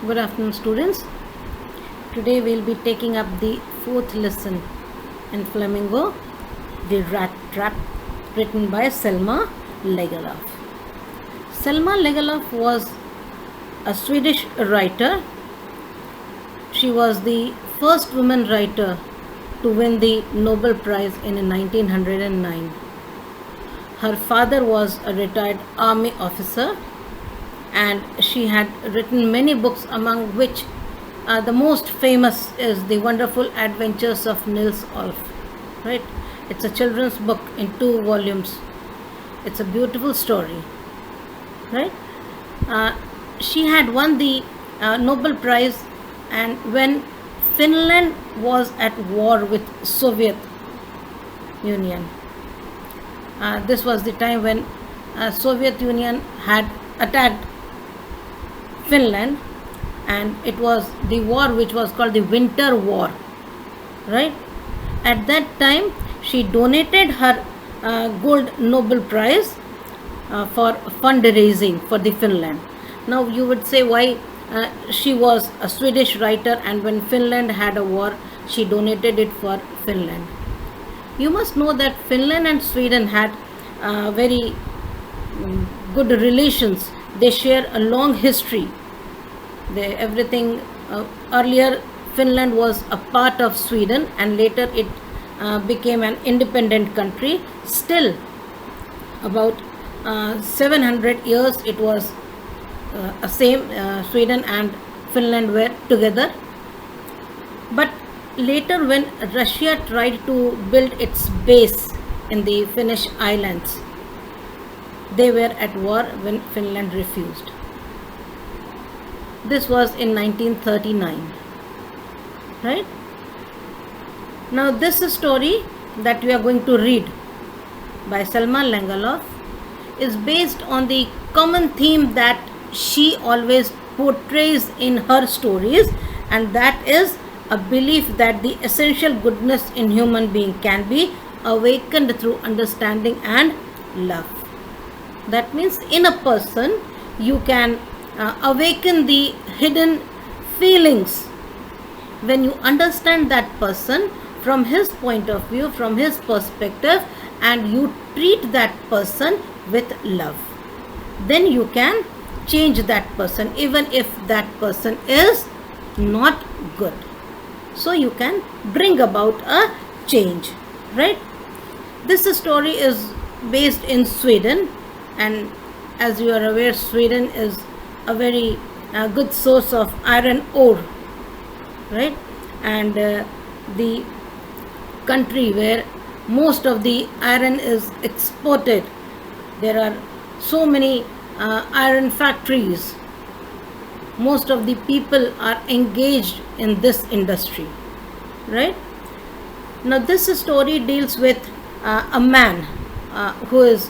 Good afternoon, students. Today we'll be taking up the fourth lesson in Flamingo, The Rat Trap, written by Selma Lagerlöf. Selma Lagerlöf was a Swedish writer. She was the first woman writer to win the Nobel Prize in 1909. Her father was a retired army officer, and she had written many books, among which the most famous is The Wonderful Adventures of Nils Olf. Right? It's a children's book in 2 volumes. It's a beautiful story. Right? She had won the Nobel Prize, and when Finland was at war with Soviet Union. This was the time when Soviet Union had attacked Finland, and it was the war which was called the Winter War. Right? At that time, she donated her Gold Nobel Prize for fundraising for the Finland. Now you would say, why she was a Swedish writer, and when Finland had a war, she donated it for Finland. You must know that Finland and Sweden had very good relations. They share a long history. Earlier Finland was a part of Sweden, and later it became an independent country. Still, about 700 years it was same. Sweden and Finland were together. But later, when Russia tried to build its base in the Finnish islands, they were at war when Finland refused. This was in 1939. Right? Now this story that we are going to read by Selma Lagerlöf is based on the common theme that she always portrays in her stories, and that is a belief that the essential goodness in human being can be awakened through understanding and love. That means in a person you can awaken the hidden feelings when you understand that person from his point of view, from his perspective, and you treat that person with love. Then you can change that person, even if that person is not good. So you can bring about a change. Right? This story is based in Sweden, and as you are aware, Sweden is a very good source of iron ore. Right? And the country where most of the iron is exported. There are so many iron factories. Most of the people are engaged in this industry. Right? Now this story deals with a man who is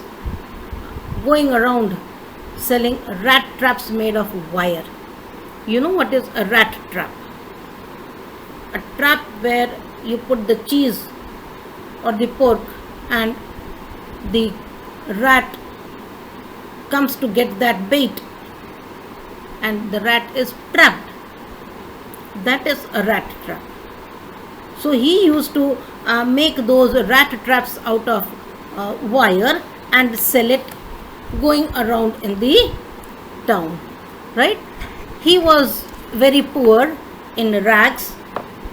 going around selling rat traps made of wire. You know what is a rat trap? A trap where you put the cheese or the pork, and the rat comes to get that bait, and the rat is trapped. That is a rat trap. So he used to make those rat traps out of wire and sell it going around in the town. Right? He was very poor, in rags.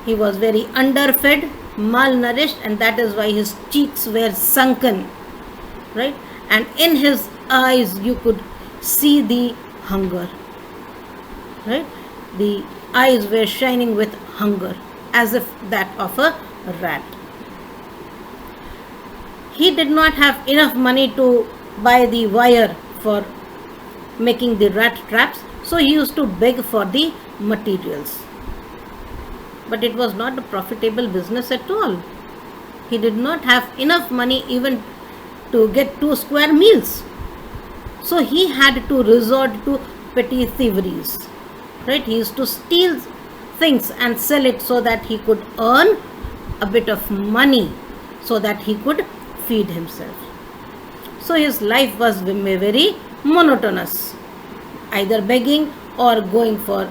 He was very underfed, malnourished, and that is why his cheeks were sunken. Right? And in his eyes you could see the hunger. Right? The eyes were shining with hunger, as if that of a rat. He did not have enough money to buy the wire for making the rat traps, so he used to beg for the materials. But it was not a profitable business at all. He did not have enough money even to get 2 square meals. So he had to resort to petty thieveries. Right? He used to steal things and sell it so that he could earn a bit of money, so that he could feed himself. So his life was very monotonous, either begging or going for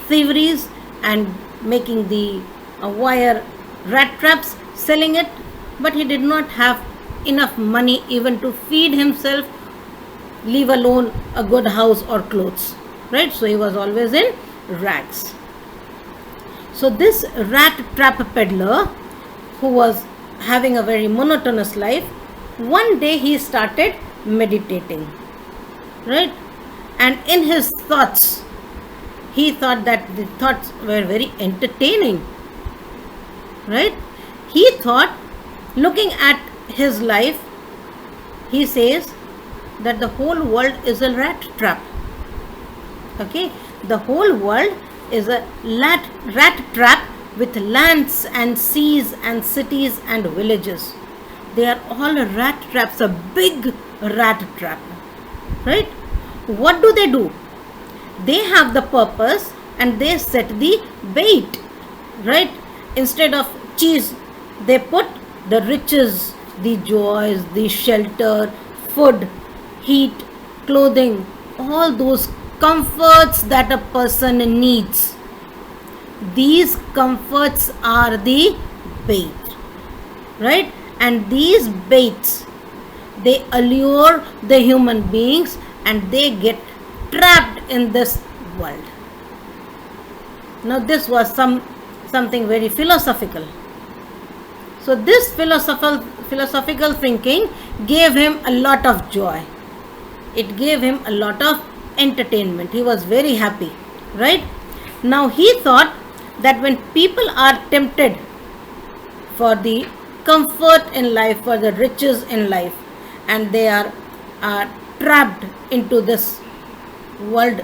thieveries and making the wire rat traps, selling it, but he did not have enough money even to feed himself, leave alone a good house or clothes, right? So he was always in rags. So this rat trap peddler, who was having a very monotonous life, one day he started meditating, right? And in his thoughts, he thought that the thoughts were very entertaining, right? He thought, looking at his life, he says that the whole world is a rat trap. Okay, the whole world is a rat trap with lands and seas and cities and villages. They are all rat traps, a big rat trap, right? What do? They have the purpose and they set the bait, right? Instead of cheese, they put the riches, the joys, the shelter, food, heat, clothing, all those comforts that a person needs. These comforts are the bait, right? And these baits, they allure the human beings and they get trapped in this world. Now this was something very philosophical. So this philosophical thinking gave him a lot of joy. It gave him a lot of entertainment. He was very happy, right? Now he thought that when people are tempted for the comfort in life, for the riches in life, and they are trapped into this world,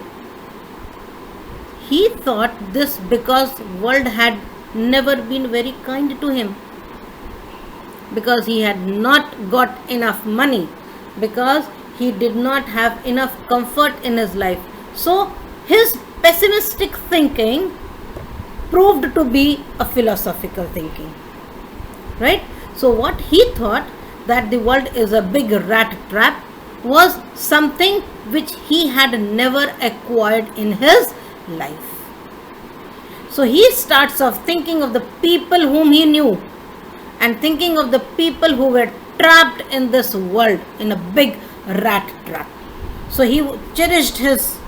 he thought this because world had never been very kind to him, because he had not got enough money, because he did not have enough comfort in his life. So his pessimistic thinking proved to be a philosophical thinking, right? So what he thought, that the world is a big rat trap, was something which he had never acquired in his life. So he starts off thinking of the people whom he knew and thinking of the people who were trapped in this world in a big rat trap. So he cherished his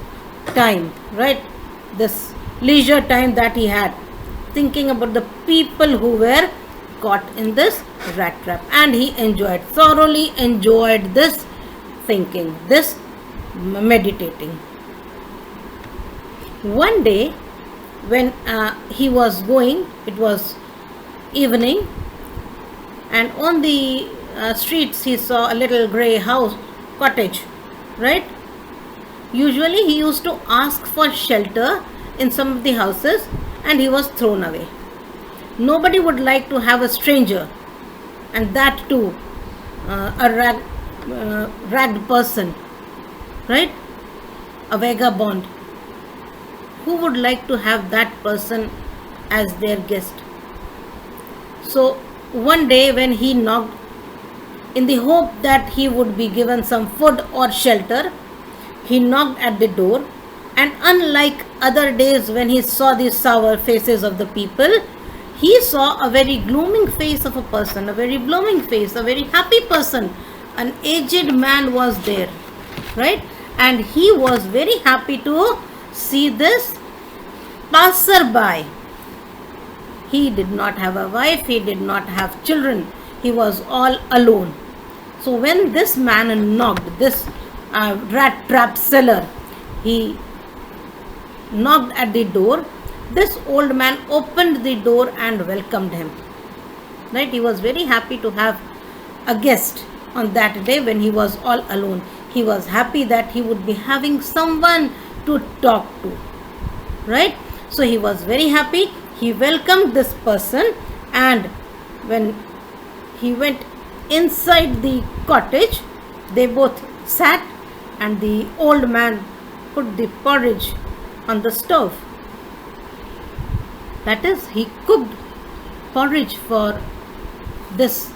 time, right? This leisure time that he had, thinking about the people who were caught in this rat trap, and he thoroughly enjoyed this thinking, this meditating. One day when he was going, it was evening, and on the streets he saw a little grey cottage, right? Usually he used to ask for shelter in some of the houses and he was thrown away. Nobody would like to have a stranger, and that too a ragged person, right? A vagabond. Who would like to have that person as their guest? So one day when he knocked, in the hope that he would be given some food or shelter, he knocked at the door, and unlike other days when he saw the sour faces of the people, he saw a very glooming face of a person, a very blooming face, a very happy person. An aged man was there, right? And he was very happy to see this passerby. He did not have a wife, he did not have children, he was all alone. So when this man knocked, this rat trap seller, he knocked at the door, this old man opened the door and welcomed him, right? He was very happy to have a guest on that day when he was all alone. He was happy that he would be having someone to talk to, right? So he was very happy. He welcomed this person, and when he went inside the cottage, they both sat, and the old man put the porridge on the stove. That is, he cooked porridge for this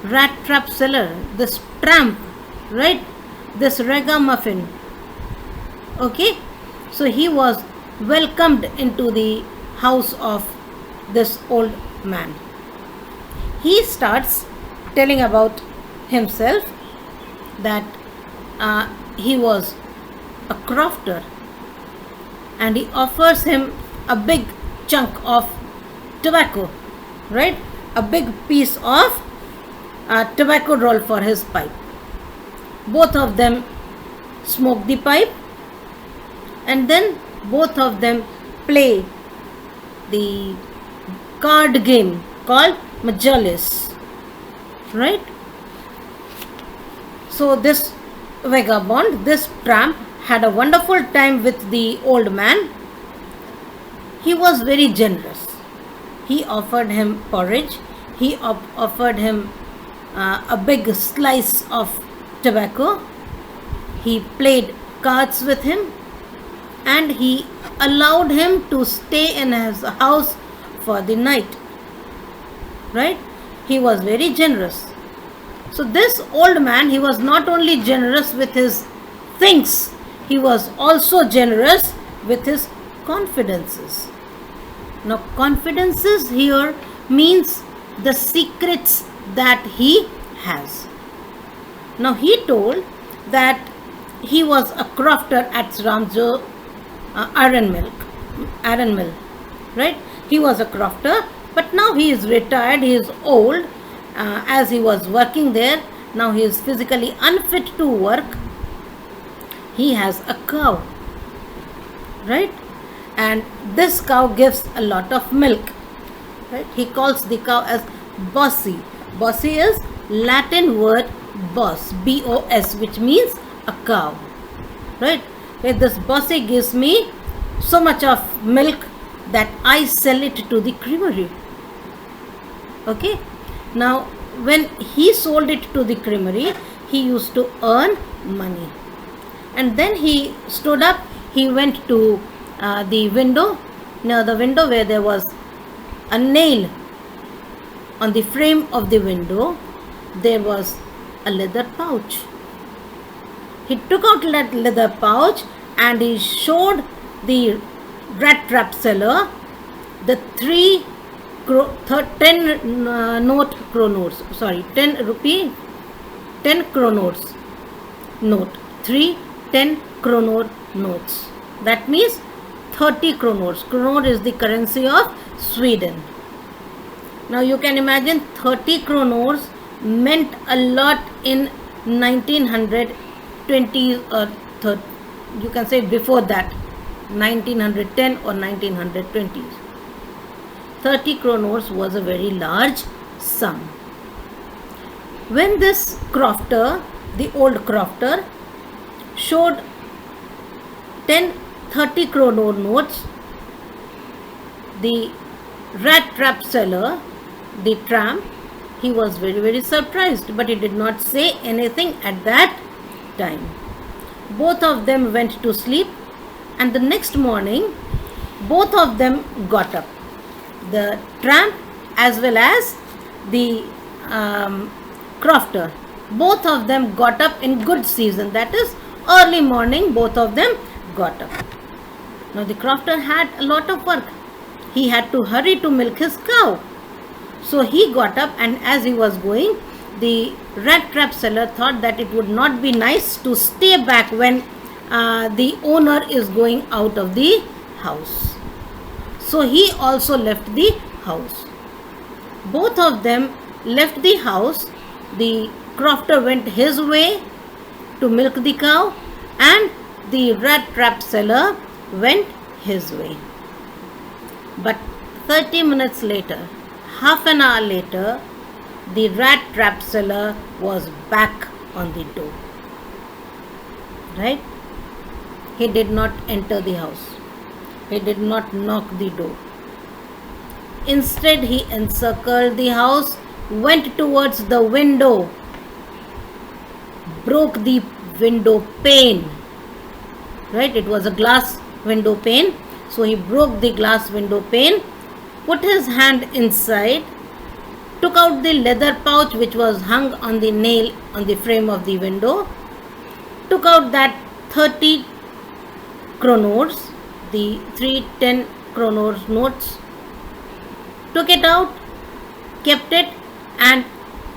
rat trap seller, this tramp, right? This ragamuffin. Okay, so he was welcomed into the house of this old man. He starts telling about himself that he was a crofter, and he offers him a big chunk of tobacco, right? A big piece of tobacco roll for his pipe. Both of them smoke the pipe, and then both of them play the card game called Majalis, right? So this vagabond, this tramp, had a wonderful time with the old man. He was very generous. He offered him porridge. He offered him a big slice of tobacco. He played cards with him, and he allowed him to stay in his house for the night, right? He was very generous. So this old man, he was not only generous with his things, he was also generous with his confidences. Now confidences here means the secrets that he has. Now he told that he was a crofter at Ramjo iron mill, right? He was a crofter, but now he is retired, he is old. As he was working there, now he is physically unfit to work. He has a cow, right? And this cow gives a lot of milk, right? He calls the cow as Bossy. Bossy is Latin word boss, B-O-S, which means a cow, right? This Bossy gives me so much of milk that I sell it to the creamery. Okay. Now, when he sold it to the creamery, he used to earn money. And then he stood up, he went to the window, near the window where there was a nail. On the frame of the window, there was a leather pouch. He took out that leather pouch and he showed the rat trap seller the 10 kronotes note, 3 10 kronor notes. That means 30 kronots. Kronor is the currency of Sweden. Now you can imagine 30 kronors meant a lot in 1920 or 30, you can say before that, 1910 or 1920s. 30 kronors was a very large sum. When this crofter, the old crofter, showed 30 kronor notes, the rat trap seller, the tramp, he was very surprised, but he did not say anything at that time. Both of them went to sleep, and the next morning both of them got up. The tramp as well as the crofter, both of them got up in good season, that is early morning. Both of them got up. Now the crofter had a lot of work. He had to hurry to milk his cow. So he got up, and as he was going, the rat trap seller thought that it would not be nice to stay back when the owner is going out of the house. So he also left the house. Both of them left the house. The crofter went his way to milk the cow, and the rat trap seller went his way. But 30 minutes later, half an hour later, the rat trap seller was back on the door. Right? He did not enter the house. He did not knock the door. Instead, he encircled the house, went towards the window, broke the window pane. Right? It was a glass window pane. So he broke the glass window pane, put his hand inside, took out the leather pouch which was hung on the nail on the frame of the window, took out that 30 kronors, the 3 10 kroner notes, took it out, kept it, and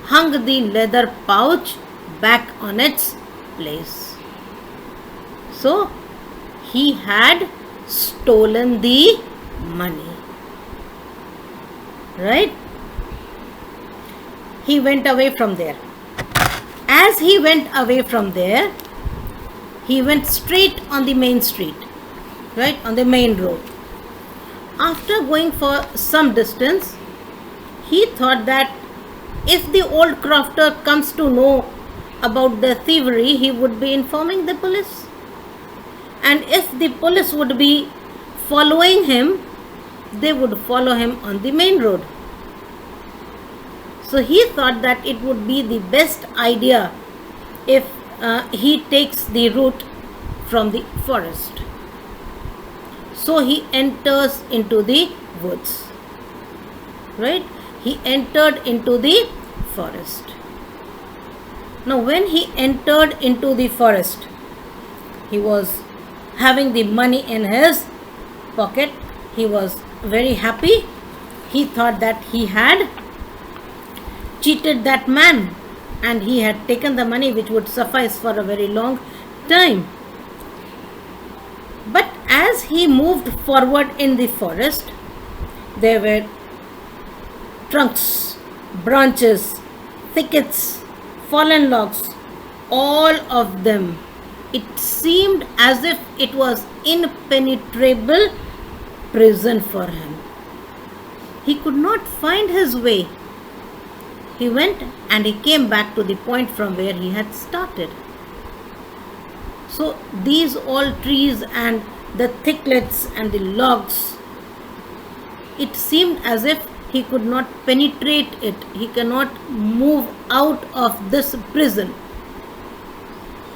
hung the leather pouch back on its place. So he had stolen the money. Right? He went away from there. As he went away from there, he went straight on the main street, right, on the main road. After going for some distance, he thought that if the old crofter comes to know about the thievery, he would be informing the police. And if the police would be following him, they would follow him on the main road. So he thought that it would be the best idea if he takes the route from the forest. So he enters into the woods. Right? He entered into the forest. Now when he entered into the forest, he was having the money in his pocket. He was very happy. He thought that he had cheated that man and he had taken the money which would suffice for a very long time. But as he moved forward in the forest, there were trunks, branches, thickets, fallen logs, all of them. It seemed as if it was impenetrable prison for him. He could not find his way. He went and he came back to the point from where he had started. So these all trees and the thicklets and the logs, it seemed as if he could not penetrate it. He cannot move out of this prison.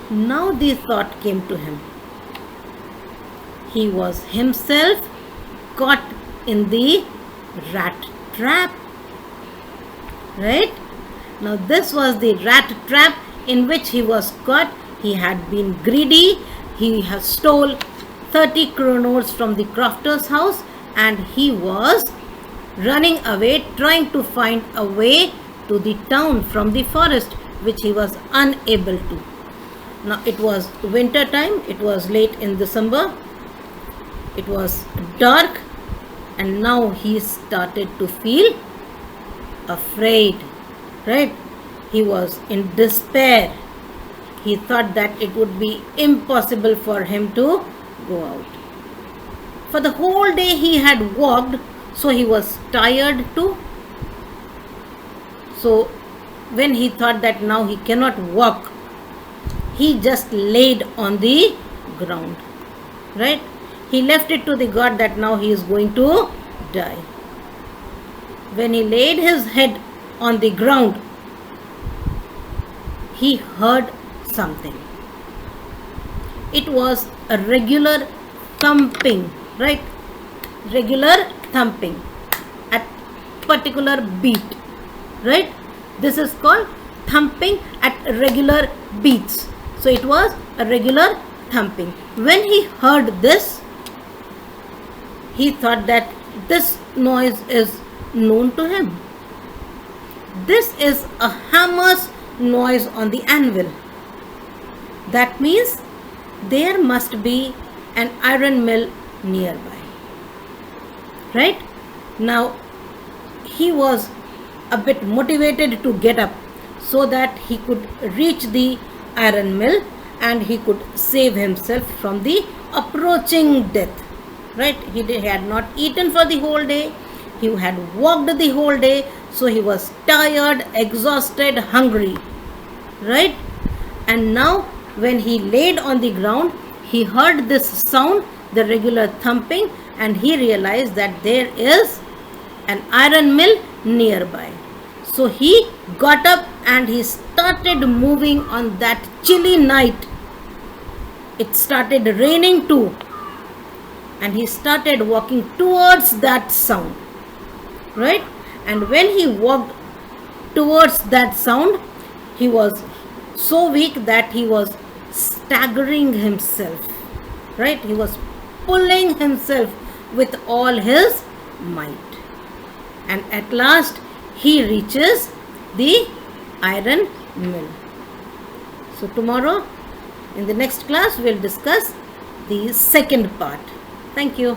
Now the thought came to him. He was himself caught in the rat trap. Right? Now this was the rat trap in which he was caught. He had been greedy. He has stole 30 kroners from the crofter's house and he was running away, trying to find a way to the town from the forest, which he was unable to. Now it was winter time. It was late in December. It was dark and now he started to feel afraid. Right? He was in despair. He thought that it would be impossible for him to go out. For the whole day he had walked, so he was tired too. So when he thought that now he cannot walk, he just laid on the ground. Right? He left it to the God that now he is going to die. When he laid his head on the ground, he heard something. It was a regular thumping, right? Regular thumping at particular beat, right? This is called thumping at regular beats. So it was a regular thumping. When he heard this, he thought that this noise is known to him. This is a hammer's noise on the anvil. That means there must be an iron mill nearby. Right? Now he was a bit motivated to get up so that he could reach the iron mill and he could save himself from the approaching death. Right? He had not eaten for the whole day. He had walked the whole day. So he was tired, exhausted, hungry. Right? And now when he laid on the ground, he heard this sound, the regular thumping, and he realized that there is an iron mill nearby. So he got up and he started moving on that chilly night. It started raining too. And he started walking towards that sound. Right? And when he walked towards that sound, he was so weak that he was staggering himself. Right? He was pulling himself with all his might. And at last he reaches the iron mill. So tomorrow in the next class we'll discuss the second part. Thank you.